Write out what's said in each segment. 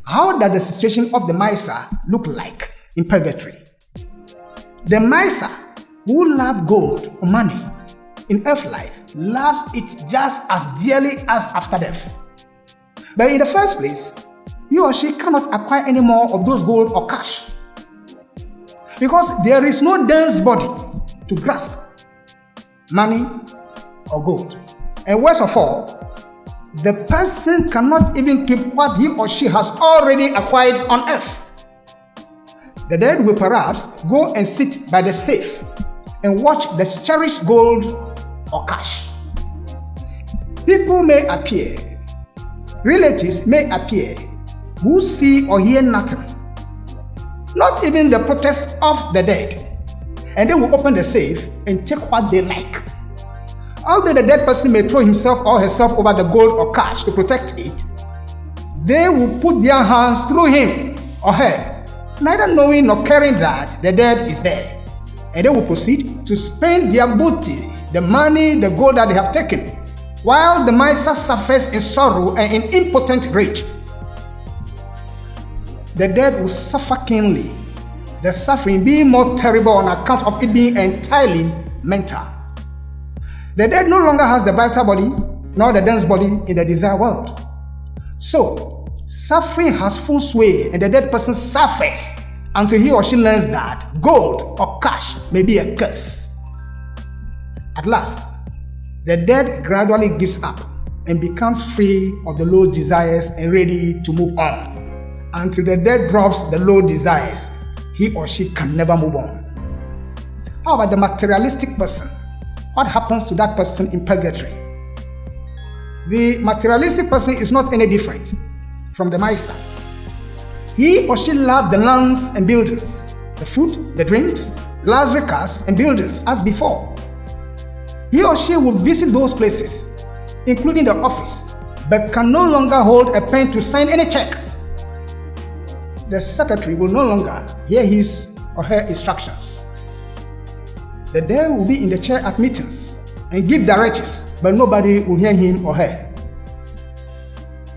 How does the situation of the miser look like in purgatory? The miser who loves gold or money in earth life loves it just as dearly as after death. But in the first place, he or she cannot acquire any more of those gold or cash, because there is no dense body to grasp money or gold. And worst of all, the person cannot even keep what he or she has already acquired on earth. The dead will perhaps go and sit by the safe and watch the cherished gold or cash. People may appear, relatives may appear, who see or hear nothing, not even the protest of the dead, and they will open the safe and take what they like. Although the dead person may throw himself or herself over the gold or cash to protect it, they will put their hands through him or her, neither knowing nor caring that the dead is there, and they will proceed to spend their booty, the money, the gold that they have taken, while the miser suffers in sorrow and in impotent rage. The dead will suffer keenly, the suffering being more terrible on account of it being entirely mental. The dead no longer has the vital body nor the dense body in the desired world. So, suffering has full sway and the dead person suffers until he or she learns that gold or cash may be a curse. At last, the dead gradually gives up and becomes free of the low desires and ready to move on. Until the dead drops the low desires, he or she can never move on. How about the materialistic person? What happens to that person in purgatory? The materialistic person is not any different from the miser. He or she loves the lands and buildings, the food, the drinks, luxury cars and buildings as before. He or she will visit those places, including the office, but can no longer hold a pen to sign any check. The secretary will no longer hear his or her instructions. The dead will be in the chair at meetings and give directives, but nobody will hear him or her.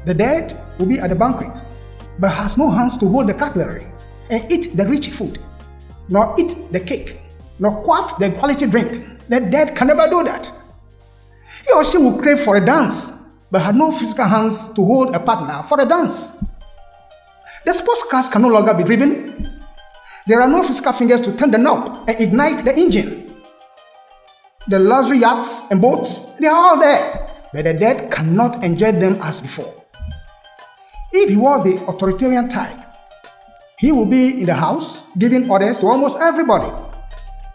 The dead will be at the banquet, but has no hands to hold the cutlery and eat the rich food, nor eat the cake, nor quaff the quality drink. The dead can never do that. He or she will crave for a dance, but had no physical hands to hold a partner for a dance. The sports cars can no longer be driven. There are no physical fingers to turn the knob and ignite the engine. The luxury yachts and boats, they are all there, but the dead cannot enjoy them as before. If he was the authoritarian type, he will be in the house giving orders to almost everybody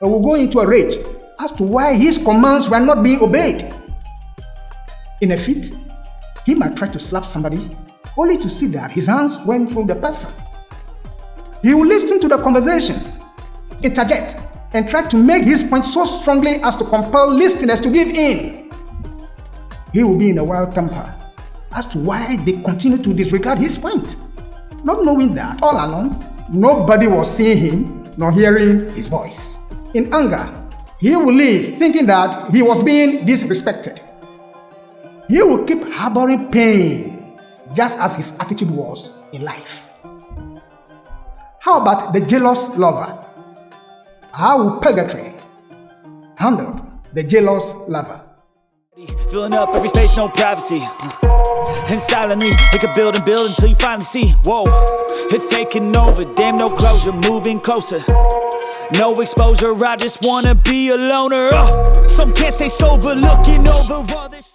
and will go into a rage as to why his commands were not being obeyed. In a fit, he might try to slap somebody, only to see that his hands went through the person. He will listen to the conversation, interject, and try to make his point so strongly as to compel listeners to give in. He will be in a wild temper as to why they continue to disregard his point, not knowing that all along, nobody was seeing him nor hearing his voice. In anger, he will leave thinking that he was being disrespected. He will keep harboring pain, just as his attitude was in life. How about the jealous lover? How will purgatory handle the jealous lover? Filling up every space, no privacy. And silently, it could build and build until you finally see. Whoa, it's taking over, damn no closure, moving closer. No exposure, I just wanna be a loner. Some can't stay sober, looking over all this.